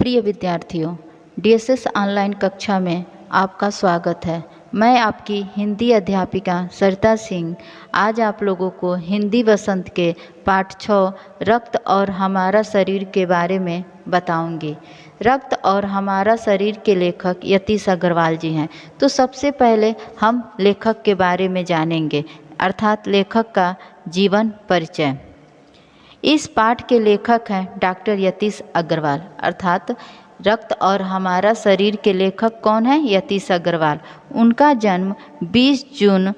प्रिय विद्यार्थियों, DSS online कक्षा में आपका स्वागत है। मैं आपकी हिंदी अध्यापिका सरिता सिंह आज आप लोगों को हिंदी वसंत के पाठ 6 रक्त और हमारा शरीर के बारे में बताऊंगी। रक्त और हमारा शरीर के लेखक यतीश अग्रवाल जी हैं। तो सबसे पहले हम लेखक के बारे में जानेंगे, अर्थात लेखक का जीवन परिचय। इस पाठ के लेखक हैं डॉक्टर यतीश अग्रवाल, अर्थात रक्त और हमारा शरीर के लेखक कौन है? यतीश अग्रवाल। उनका जन्म 20 जून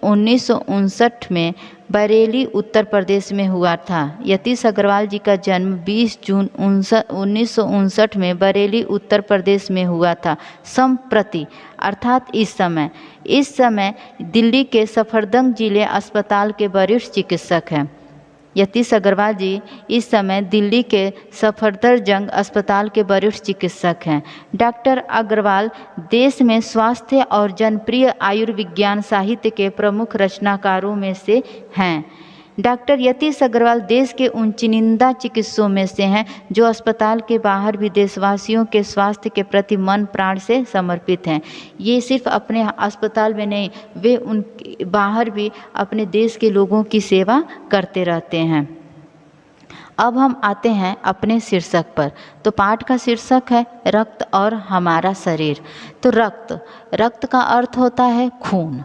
1959 में बरेली उत्तर प्रदेश में हुआ था। यतीश अग्रवाल जी का जन्म 20 जून 1959 में बरेली उत्तर प्रदेश में हुआ था। संप्रति अर्थात इस समय दिल्ली के सफदरजंग जिले अस्पताल के वरिष्ठ चिकित्सक हैं। यतीश अग्रवाल जी इस समय दिल्ली के सफदरजंग अस्पताल के वरिष्ठ चिकित्सक हैं। डॉक्टर अग्रवाल देश में स्वास्थ्य और जनप्रिय आयुर्विज्ञान साहित्य के प्रमुख रचनाकारों में से हैं। डॉक्टर यतीश अग्रवाल देश के उन चुनिंदा चिकित्सकों में से हैं जो अस्पताल के बाहर भी देशवासियों के स्वास्थ्य के प्रति मन प्राण से समर्पित हैं। ये सिर्फ अपने अस्पताल में नहीं, वे उन बाहर भी अपने देश के लोगों की सेवा करते रहते हैं। अब हम आते हैं अपने शीर्षक पर। तो पाठ का शीर्षक है रक्त और हमारा शरीर। तो रक्त का अर्थ होता है खून।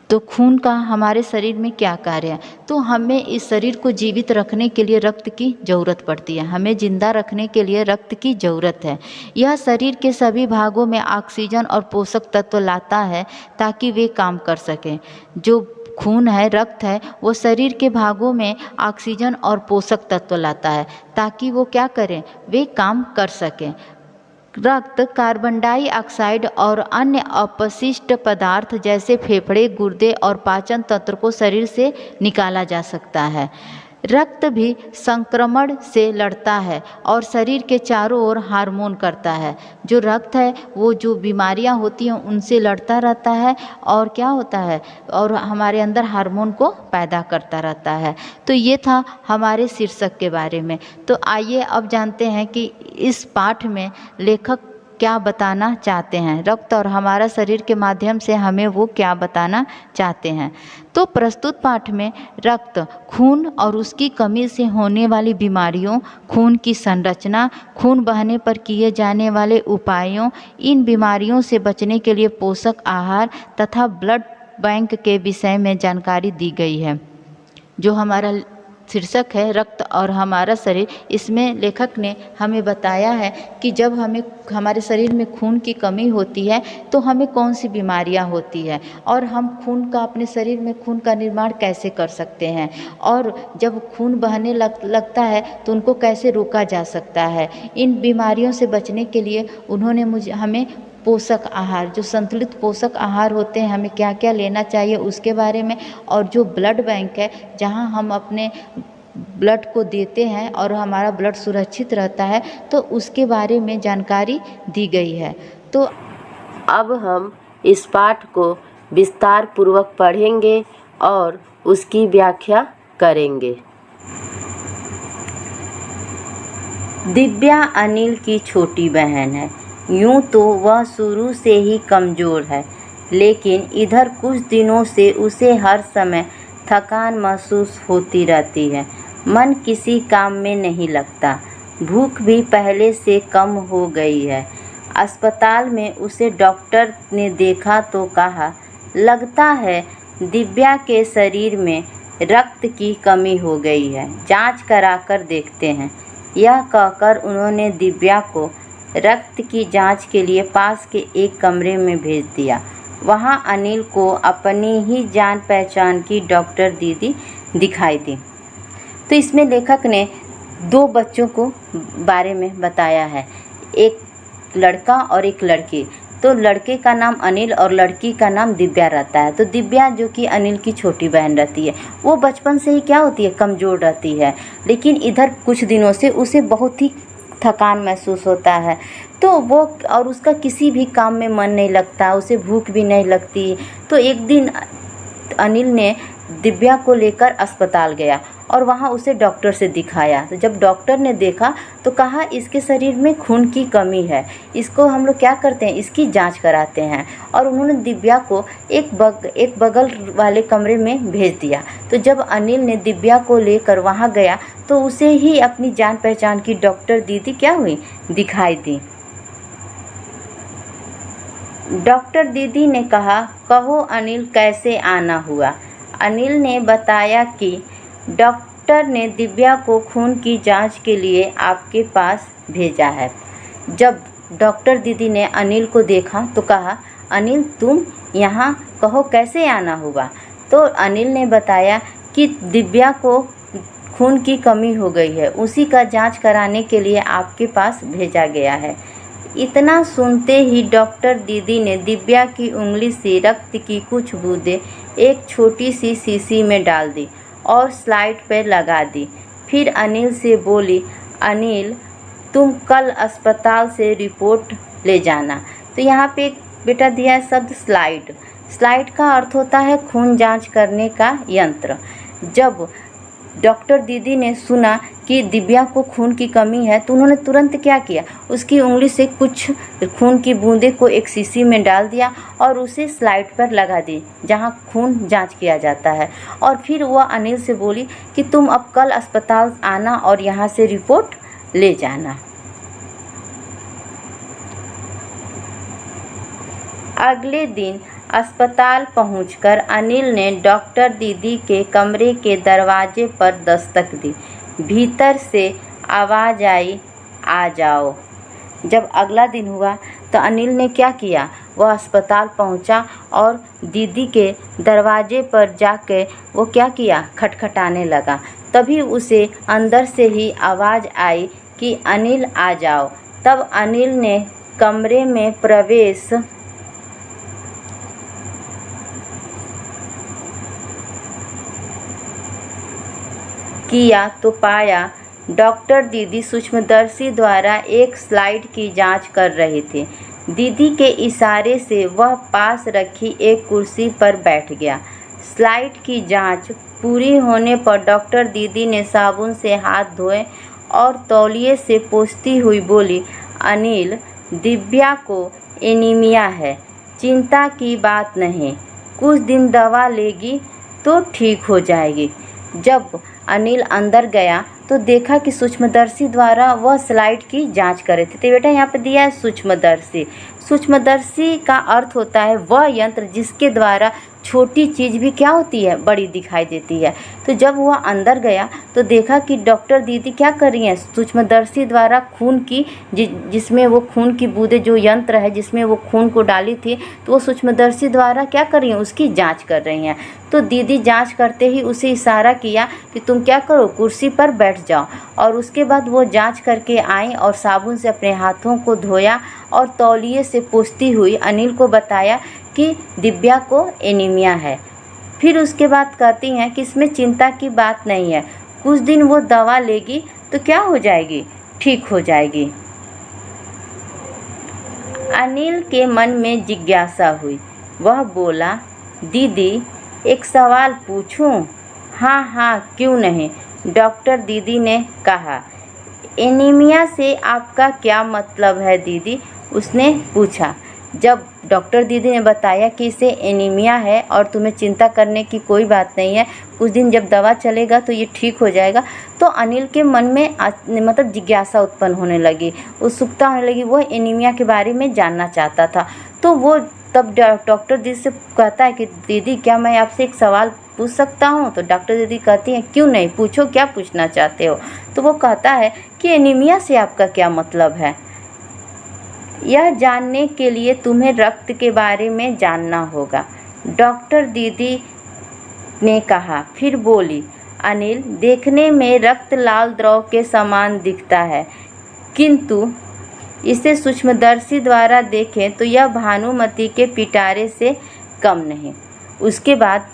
तो खून का हमारे शरीर में क्या कार्य है? तो हमें इस शरीर को जीवित रखने के लिए रक्त की ज़रूरत पड़ती है। हमें जिंदा रखने के लिए रक्त की ज़रूरत है। यह शरीर के सभी भागों में ऑक्सीजन और पोषक तत्व लाता है ताकि वे काम कर सकें। जो खून है, रक्त है, वो शरीर के भागों में ऑक्सीजन और पोषक तत्व लाता है ताकि वो क्या करें? वे काम कर सकें। रक्त कार्बन डाइऑक्साइड और अन्य अपशिष्ट पदार्थ जैसे फेफड़े, गुर्दे और पाचन तंत्र को शरीर से निकाला जा सकता है। रक्त भी संक्रमण से लड़ता है और शरीर के चारों ओर हार्मोन करता है। जो रक्त है वो जो बीमारियां होती हैं उनसे लड़ता रहता है और क्या होता है, और हमारे अंदर हार्मोन को पैदा करता रहता है। तो ये था हमारे शीर्षक के बारे में। तो आइए अब जानते हैं कि इस पाठ में लेखक क्या बताना चाहते हैं। रक्त और हमारा शरीर के माध्यम से हमें वो क्या बताना चाहते हैं। तो प्रस्तुत पाठ में रक्त, खून और उसकी कमी से होने वाली बीमारियों, खून की संरचना, खून बहने पर किए जाने वाले उपायों, इन बीमारियों से बचने के लिए पोषक आहार तथा ब्लड बैंक के विषय में जानकारी दी गई है। जो हमारा शीर्षक है रक्त और हमारा शरीर, इसमें लेखक ने हमें बताया है कि जब हमारे शरीर में खून की कमी होती है तो हमें कौन सी बीमारियां होती है और हम अपने शरीर में खून का निर्माण कैसे कर सकते हैं, और जब खून बहने लगता है तो उनको कैसे रोका जा सकता है। इन बीमारियों से बचने के लिए उन्होंने हमें पोषक आहार, जो संतुलित पोषक आहार होते हैं, हमें क्या क्या लेना चाहिए उसके बारे में, और जो ब्लड बैंक है जहां हम अपने ब्लड को देते हैं और हमारा ब्लड सुरक्षित रहता है, तो उसके बारे में जानकारी दी गई है। तो अब हम इस पाठ को विस्तार पूर्वक पढ़ेंगे और उसकी व्याख्या करेंगे। दिव्या अनिल की छोटी बहन है। यूं तो वह शुरू से ही कमज़ोर है, लेकिन इधर कुछ दिनों से उसे हर समय थकान महसूस होती रहती है। मन किसी काम में नहीं लगता। भूख भी पहले से कम हो गई है। अस्पताल में उसे डॉक्टर ने देखा तो कहा, लगता है दिव्या के शरीर में रक्त की कमी हो गई है, जांच कराकर देखते हैं। यह कहकर उन्होंने दिव्या को रक्त की जांच के लिए पास के एक कमरे में भेज दिया। वहां अनिल को अपनी ही जान पहचान की डॉक्टर दीदी दिखाई दी। तो इसमें लेखक ने 2 बच्चों को बारे में बताया है, एक लड़का और एक लड़की। तो लड़के का नाम अनिल और लड़की का नाम दिव्या रहता है। तो दिव्या जो कि अनिल की छोटी बहन रहती है, वो बचपन से ही क्या होती है, कमज़ोर रहती है। लेकिन इधर कुछ दिनों से उसे बहुत ही थकान महसूस होता है, तो वो और उसका किसी भी काम में मन नहीं लगता, उसे भूख भी नहीं लगती। तो एक दिन अनिल ने दिव्या को लेकर अस्पताल गया और वहाँ उसे डॉक्टर से दिखाया। तो जब डॉक्टर ने देखा तो कहा इसके शरीर में खून की कमी है, इसको हम लोग क्या करते हैं, इसकी जांच कराते हैं। और उन्होंने दिव्या को एक बगल वाले कमरे में भेज दिया। तो जब अनिल ने दिव्या को लेकर वहाँ गया तो उसे ही अपनी जान पहचान की डॉक्टर दीदी क्या हुई, दिखाई दी। डॉक्टर दीदी ने कहा, कहो अनिल कैसे आना हुआ। अनिल ने बताया कि डॉक्टर ने दिव्या को खून की जांच के लिए आपके पास भेजा है। जब डॉक्टर दीदी ने अनिल को देखा तो कहा, अनिल तुम यहाँ, कहो कैसे आना हुआ। तो अनिल ने बताया कि दिव्या को खून की कमी हो गई है, उसी का जांच कराने के लिए आपके पास भेजा गया है। इतना सुनते ही डॉक्टर दीदी ने दिव्या की उंगली से रक्त की कुछ बूंदें एक छोटी सी शीशी में डाल दी और स्लाइड पर लगा दी। फिर अनिल से बोली, अनिल तुम कल अस्पताल से रिपोर्ट ले जाना। तो यहाँ पे एक बेटा दिया है शब्द स्लाइड। स्लाइड का अर्थ होता है खून जांच करने का यंत्र। जब डॉक्टर दीदी ने सुना कि दिव्या को खून की कमी है तो उन्होंने तुरंत क्या किया, उसकी उंगली से कुछ खून की बूंदें को एक शीशी में डाल दिया और उसे स्लाइड पर लगा दी जहां खून जांच किया जाता है। और फिर वह अनिल से बोली कि तुम अब कल अस्पताल आना और यहां से रिपोर्ट ले जाना। अगले दिन अस्पताल पहुंचकर अनिल ने डॉक्टर दीदी के कमरे के दरवाजे पर दस्तक दी। भीतर से आवाज़ आई, आ जाओ। जब अगला दिन हुआ तो अनिल ने क्या किया, वह अस्पताल पहुंचा और दीदी के दरवाजे पर जाकर वो क्या किया, खटखटाने लगा। तभी उसे अंदर से ही आवाज़ आई कि अनिल आ जाओ। तब अनिल ने कमरे में प्रवेश किया तो पाया डॉक्टर दीदी सूक्ष्मदर्शी द्वारा एक स्लाइड की जांच कर रहे थे। दीदी के इशारे से वह पास रखी एक कुर्सी पर बैठ गया। स्लाइड की जांच पूरी होने पर डॉक्टर दीदी ने साबुन से हाथ धोए और तौलिए से पोंछती हुई बोली, अनिल दिव्या को एनीमिया है, चिंता की बात नहीं, कुछ दिन दवा लेगी तो ठीक हो जाएगी। जब अनिल अंदर गया तो देखा कि सूक्ष्मदर्शी द्वारा वह स्लाइड की जांच कर रहे थे। तो बेटा यहाँ पे दिया है सूक्ष्मदर्शी। सूक्ष्मदर्शी का अर्थ होता है वह यंत्र जिसके द्वारा छोटी चीज़ भी क्या होती है, बड़ी दिखाई देती है। तो जब वह अंदर गया तो देखा कि डॉक्टर दीदी क्या कर रही हैं, सूक्ष्मदर्शी द्वारा खून की जिसमें वो खून की बूंदें, जो यंत्र है जिसमें वो खून को डाली थी, तो वो सूक्ष्मदर्शी द्वारा क्या कर रही हैं, उसकी जांच कर रही हैं। तो दीदी जांच करते ही उसे इशारा किया कि तुम क्या करो, कुर्सी पर बैठ जाओ। और उसके बाद वो जांच करके आई और साबुन से अपने हाथों को धोया और तौलिए से पोंछती हुई अनिल को बताया कि दिव्या को एनीमिया है। फिर उसके बाद कहती हैं कि इसमें चिंता की बात नहीं है, कुछ दिन वो दवा लेगी तो क्या हो जाएगी, ठीक हो जाएगी। अनिल के मन में जिज्ञासा हुई। वह बोला, दीदी एक सवाल पूछूं? हाँ हाँ क्यों नहीं, डॉक्टर दीदी ने कहा। एनीमिया से आपका क्या मतलब है दीदी, उसने पूछा। जब डॉक्टर दीदी ने बताया कि इसे एनीमिया है और तुम्हें चिंता करने की कोई बात नहीं है, कुछ दिन जब दवा चलेगा तो ये ठीक हो जाएगा, तो अनिल के मन में मतलब जिज्ञासा उत्पन्न होने लगी, उत्सुकता होने लगी। वह एनीमिया के बारे में जानना चाहता था। तो वो तब डॉक्टर दीदी से कहता है कि दीदी क्या मैं आपसे एक सवाल पूछ सकता हूँ? तो डॉक्टर दीदी कहती हैं क्यों नहीं, पूछो क्या पूछना चाहते हो। तो वो कहता है कि एनीमिया से आपका क्या मतलब है। यह जानने के लिए तुम्हें रक्त के बारे में जानना होगा, डॉक्टर दीदी ने कहा। फिर बोली, अनिल देखने में रक्त लाल द्रव के समान दिखता है, किंतु इसे सूक्ष्मदर्शी द्वारा देखें तो यह भानुमति के पिटारे से कम नहीं। उसके बाद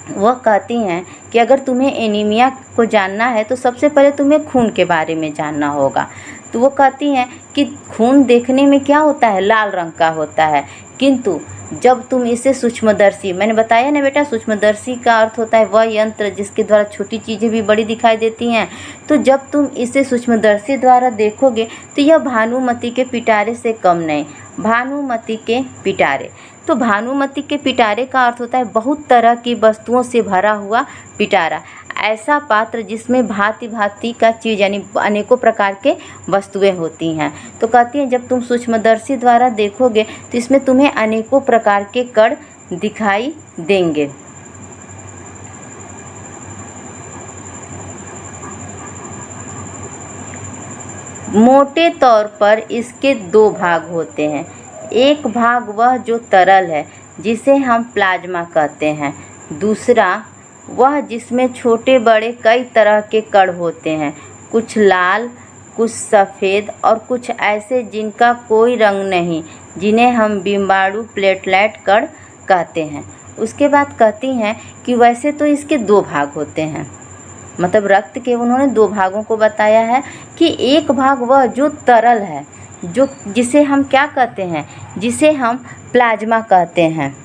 वह कहती हैं कि अगर तुम्हें एनीमिया को जानना है तो सबसे पहले तुम्हें खून के बारे में जानना होगा। तो वो कहती हैं कि खून देखने में क्या होता है, लाल रंग का होता है, किंतु जब तुम इसे सूक्ष्मदर्शी, मैंने बताया ना बेटा, सूक्ष्मदर्शी का अर्थ होता है वह यंत्र जिसके द्वारा छोटी चीज़ें भी बड़ी दिखाई देती हैं। तो जब तुम इसे सूक्ष्मदर्शी द्वारा देखोगे तो यह भानुमति के पिटारे से कम नहीं। भानुमति के पिटारे, तो भानुमति के पिटारे का अर्थ होता है बहुत तरह की वस्तुओं से भरा हुआ पिटारा, ऐसा पात्र जिसमें भांति भांति का चीज़ यानी अनेकों प्रकार के वस्तुएं होती हैं। तो कहती हैं जब तुम सूक्ष्मदर्शी द्वारा देखोगे तो इसमें तुम्हें अनेकों प्रकार के कण दिखाई देंगे। मोटे तौर पर इसके दो भाग होते हैं। एक भाग वह जो तरल है जिसे हम प्लाज्मा कहते हैं, दूसरा वह जिसमें छोटे बड़े कई तरह के कण होते हैं, कुछ लाल, कुछ सफ़ेद और कुछ ऐसे जिनका कोई रंग नहीं, जिन्हें हम बिम्बाणु प्लेटलेट कण कहते हैं। उसके बाद कहती हैं कि वैसे तो इसके दो भाग होते हैं, मतलब रक्त के उन्होंने दो भागों को बताया है कि एक भाग वह जो तरल है, जो जिसे हम क्या कहते हैं, जिसे हम प्लाज्मा कहते हैं,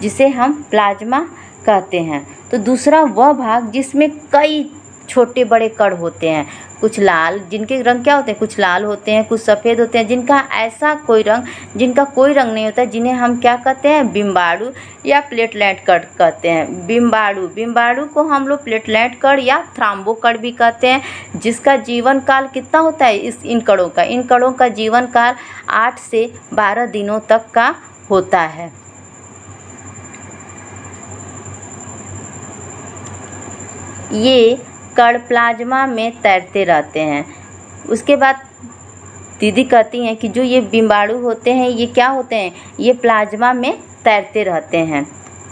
जिसे हम प्लाज्मा कहते हैं। तो दूसरा वह भाग जिसमें कई छोटे बड़े कण होते हैं, कुछ लाल, जिनके रंग क्या होते हैं, कुछ लाल होते हैं, कुछ सफ़ेद होते हैं, जिनका ऐसा कोई रंग, जिनका कोई रंग नहीं होता, जिन्हें हम क्या कहते हैं, बिम्बाणु या प्लेटलेट कण कहते हैं। बिम्बाणु को हम लोग प्लेटलेट कण या थ्राम्बो कण भी कहते हैं, जिसका जीवन काल कितना होता है इन कणों का जीवन काल 8 से 12 दिनों तक का होता है। ये कण प्लाज्मा में तैरते रहते हैं। उसके बाद दीदी कहती हैं कि जो ये बिम्बाणु होते हैं ये क्या होते हैं, ये प्लाज्मा में तैरते रहते हैं।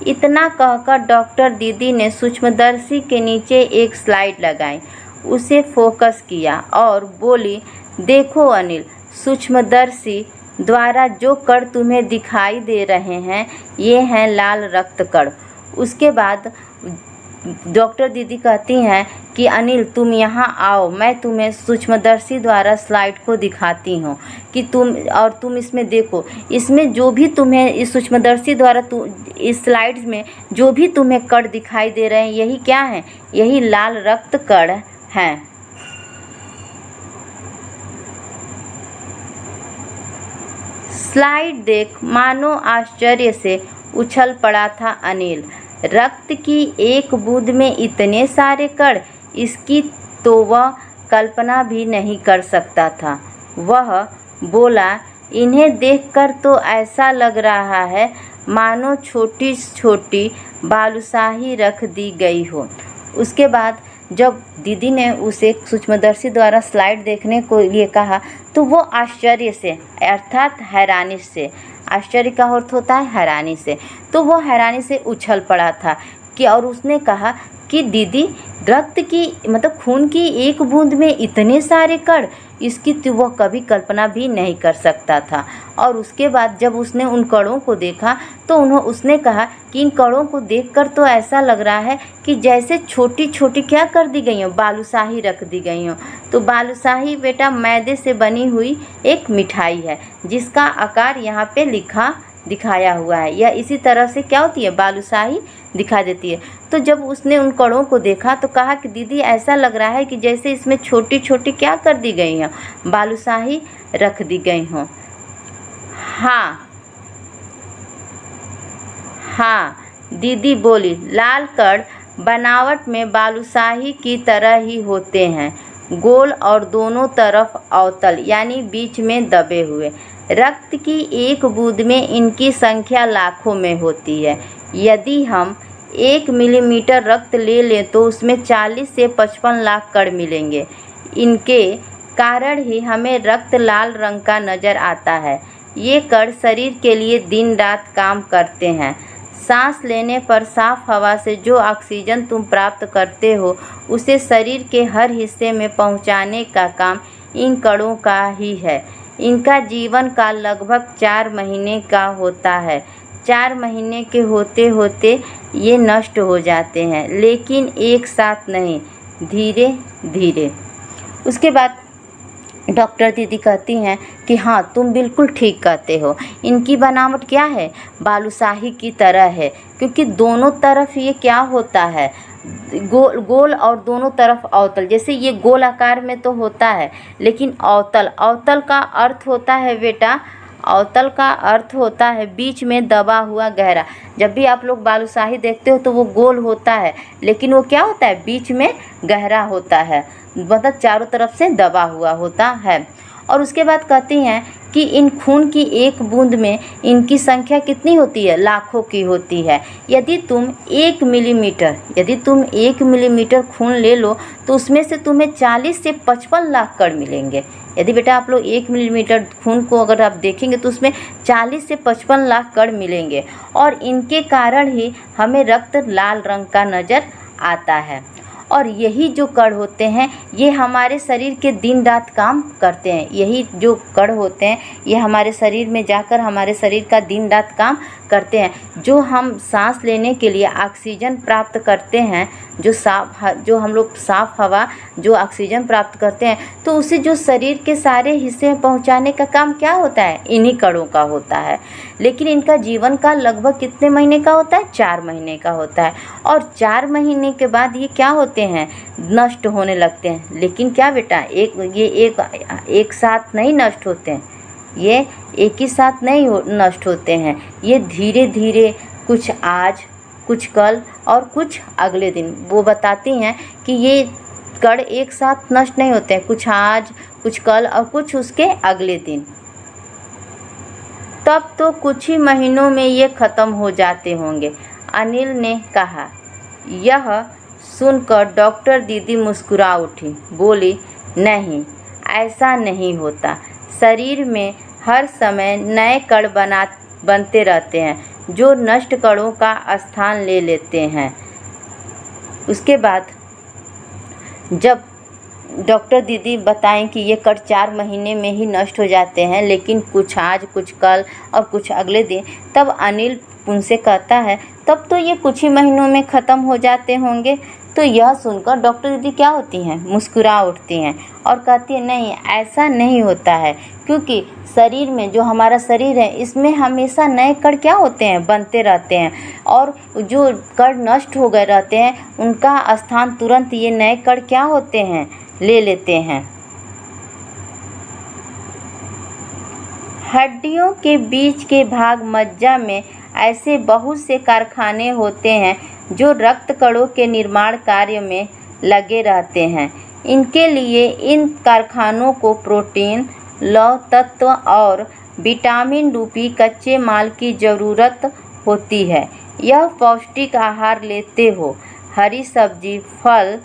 इतना कहकर डॉक्टर दीदी ने सूक्ष्मदर्शी के नीचे एक स्लाइड लगाई, उसे फोकस किया और बोली, देखो अनिल, सूक्ष्मदर्शी द्वारा जो कण तुम्हें दिखाई दे रहे हैं ये हैं लाल रक्त कण। उसके बाद डॉक्टर दीदी कहती हैं कि अनिल तुम यहाँ आओ, मैं तुम्हें सूक्ष्मदर्शी द्वारा स्लाइड को दिखाती हूँ कि तुम इसमें देखो, इसमें जो भी तुम्हें इस सूक्ष्मदर्शी द्वारा इस स्लाइड्स में जो भी तुम्हें कण दिखाई दे रहे हैं यही क्या है, यही लाल रक्त कण हैं। स्लाइड देख मानो आश्चर्य से उछल पड़ा था अनिल। रक्त की एक बूंद में इतने सारे कण, इसकी तो वह कल्पना भी नहीं कर सकता था। वह बोला, इन्हें देखकर तो ऐसा लग रहा है मानो छोटी छोटी बालूशाही रख दी गई हो। उसके बाद जब दीदी ने उसे सूक्ष्मदर्शी द्वारा स्लाइड देखने को लिए कहा तो वो आश्चर्य से अर्थात हैरानी से, आश्चर्य का अर्थ होता है हैरानी से, तो वो हैरानी से उछल पड़ा था कि और उसने कहा कि दीदी रक्त की मतलब खून की एक बूंद में इतने सारे कण, इसकी तो वह कभी कल्पना भी नहीं कर सकता था। और उसके बाद जब उसने उन कणों को देखा तो उसने कहा कि इन कणों को देखकर तो ऐसा लग रहा है कि जैसे छोटी छोटी क्या कर दी गई हो, बालूशाही रख दी गई हो। तो बालूशाही बेटा मैदे से बनी हुई एक मिठाई है जिसका आकार यहाँ पे दिखाया हुआ है, या इसी तरह से क्या होती है, बालूशाही दिखा देती है। तो जब उसने उन कणों को देखा तो कहा कि दीदी ऐसा लग रहा है कि जैसे इसमें छोटी छोटी क्या कर दी गई हैं, बालूशाही रख दी गई हों। हाँ दीदी बोली, लाल कण बनावट में बालूशाही की तरह ही होते हैं, गोल और दोनों तरफ अवतल यानी बीच में दबे हुए। रक्त की एक बूंद में इनकी संख्या लाखों में होती है। यदि हम 1 मिलीमीटर रक्त ले लें तो उसमें 40 से 55 लाख कण मिलेंगे। इनके कारण ही हमें रक्त लाल रंग का नज़र आता है। ये कण शरीर के लिए दिन रात काम करते हैं। सांस लेने पर साफ हवा से जो ऑक्सीजन तुम प्राप्त करते हो उसे शरीर के हर हिस्से में पहुंचाने का काम इन कणों का ही है। इनका जीवन काल लगभग 4 महीने का होता है। 4 महीने के होते होते ये नष्ट हो जाते हैं, लेकिन एक साथ नहीं, धीरे धीरे। उसके बाद डॉक्टर दीदी कहती हैं कि हाँ, तुम बिल्कुल ठीक कहते हो, इनकी बनावट क्या है, बालूशाही की तरह है, क्योंकि दोनों तरफ ये क्या होता है, गोल गोल और दोनों तरफ अवतल। जैसे ये गोल आकार में तो होता है, लेकिन अवतल, अवतल का अर्थ होता है बेटा, अवतल का अर्थ होता है बीच में दबा हुआ गहरा। जब भी आप लोग बालूशाही देखते हो तो वो गोल होता है, लेकिन वो क्या होता है, बीच में गहरा होता है, मतलब चारों तरफ से दबा हुआ होता है। और उसके बाद कहती हैं कि इन खून की एक बूंद में इनकी संख्या कितनी होती है, लाखों की होती है। यदि तुम 1 मिलीमीटर खून ले लो तो उसमें से तुम्हें 40 से 55 लाख कण मिलेंगे। यदि बेटा आप लोग 1 मिलीमीटर खून को अगर आप देखेंगे तो उसमें 40 से 55 लाख कण मिलेंगे, और इनके कारण ही हमें रक्त लाल रंग का नज़र आता है। और यही जो कण होते हैं ये हमारे शरीर के दिन रात काम करते हैं। यही जो कण होते हैं ये हमारे शरीर में जाकर हमारे शरीर का दिन रात काम करते हैं। जो हम सांस लेने के लिए ऑक्सीजन प्राप्त करते हैं, जो हम लोग साफ़ हवा जो ऑक्सीजन प्राप्त करते हैं, तो उसे जो शरीर के सारे हिस्से में पहुंचाने का काम क्या होता है, इन्हीं कणों का होता है। लेकिन इनका जीवन काल लगभग कितने महीने का होता है, 4 महीने का होता है। और 4 महीने के बाद ये क्या होते हैं, नष्ट होने लगते हैं। लेकिन क्या बेटा, एक साथ नहीं नष्ट होते हैं, ये एक ही साथ नहीं नष्ट होते हैं, ये धीरे धीरे, कुछ आज, कुछ कल और कुछ अगले दिन। वो बताती हैं कि ये कण एक साथ नष्ट नहीं होते हैं, कुछ आज, कुछ कल और कुछ उसके अगले दिन। तब तो कुछ ही महीनों में ये ख़त्म हो जाते होंगे, अनिल ने कहा। यह सुनकर डॉक्टर दीदी मुस्कुरा उठी, बोली, नहीं, ऐसा नहीं होता। शरीर में हर समय नए कण बनते रहते हैं जो नष्ट कणों का स्थान ले लेते हैं। उसके बाद जब डॉक्टर दीदी बताएं कि ये कण 4 महीने में ही नष्ट हो जाते हैं, लेकिन कुछ आज, कुछ कल और कुछ अगले दिन, तब अनिल उनसे कहता है, तब तो ये कुछ ही महीनों में ख़त्म हो जाते होंगे। तो यह सुनकर डॉक्टर दीदी क्या होती हैं, मुस्कुरा उठती हैं और कहती है, नहीं, ऐसा नहीं होता है, क्योंकि शरीर में, जो हमारा शरीर है, इसमें हमेशा नए कण क्या होते हैं, बनते रहते हैं, और जो कण नष्ट हो गए रहते हैं उनका स्थान तुरंत ये नए कण क्या होते हैं, ले लेते हैं। हड्डियों के बीच के भाग मज्जा में ऐसे बहुत से कारखाने होते हैं जो रक्त कणों के निर्माण कार्य में लगे रहते हैं। इनके लिए इन कारखानों को प्रोटीन, लौह तत्व और विटामिन रूपी कच्चे माल की ज़रूरत होती है। यह पौष्टिक आहार लेते हो, हरी सब्जी, फल,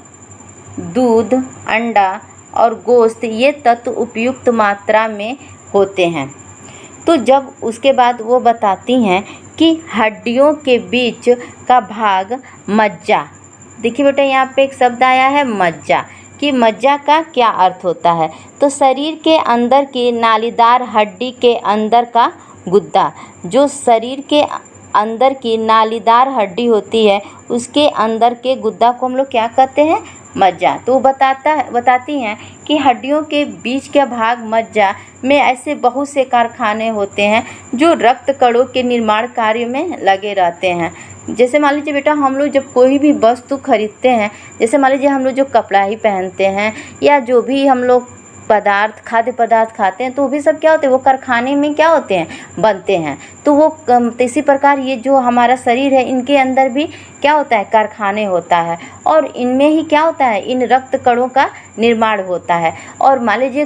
दूध, अंडा और गोश्त, ये तत्व उपयुक्त मात्रा में होते हैं। तो जब उसके बाद वो बताती हैं कि हड्डियों के बीच का भाग मज्जा, देखिए बेटा यहाँ पे एक शब्द आया है मज्जा, कि मज्जा का क्या अर्थ होता है। तो शरीर के अंदर की नालीदार हड्डी के अंदर का गुद्दा, जो शरीर के अंदर की नालीदार हड्डी होती है उसके अंदर के गुद्दा को हम लोग क्या कहते हैं, मज्जा। तो बताती हैं कि हड्डियों के बीच का भाग मज्जा में ऐसे बहुत से कारखाने होते हैं जो रक्त कणों के निर्माण कार्य में लगे रहते हैं। जैसे मान लीजिए बेटा, हम लोग जब कोई भी वस्तु खरीदते हैं, जैसे मान लीजिए हम लोग जो कपड़ा ही पहनते हैं या जो भी हम लोग खाद्य पदार्थ खाते हैं, तो वो भी सब क्या होते हैं, वो कारखाने में क्या होते हैं, बनते हैं। तो वो इसी प्रकार ये जो हमारा शरीर है, इनके अंदर भी क्या होता है, कारखाने होता है, और इनमें ही क्या होता है, इन रक्त कणों का निर्माण होता है। और मान लीजिए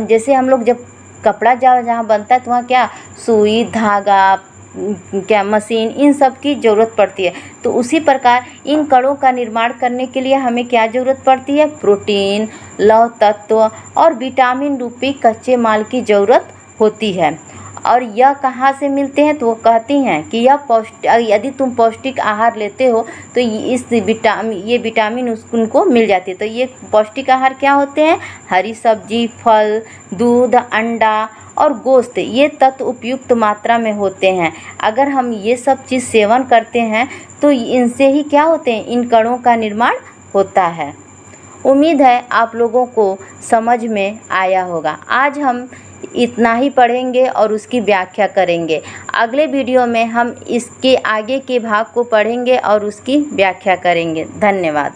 जैसे हम लोग जब कपड़ा जहाँ बनता है तो वहाँ क्या, सुई, धागा, क्या मशीन, इन सब की ज़रूरत पड़ती है। तो उसी प्रकार इन कणों का निर्माण करने के लिए हमें क्या ज़रूरत पड़ती है, प्रोटीन, लौह तत्व और विटामिन रूपी कच्चे माल की ज़रूरत होती है। और यह कहाँ से मिलते हैं, तो वो कहती हैं कि यदि तुम पौष्टिक आहार लेते हो तो ये विटामिन उनको मिल जाती है। तो ये पौष्टिक आहार क्या होते हैं, हरी सब्जी, फल, दूध, अंडा और गोश्त, ये तत्व उपयुक्त मात्रा में होते हैं। अगर हम ये सब चीज़ सेवन करते हैं तो इनसे ही क्या होते हैं, इन कणों का निर्माण होता है। उम्मीद है आप लोगों को समझ में आया होगा। आज हम इतना ही पढ़ेंगे और उसकी व्याख्या करेंगे। अगले वीडियो में हम इसके आगे के भाग को पढ़ेंगे और उसकी व्याख्या करेंगे। धन्यवाद।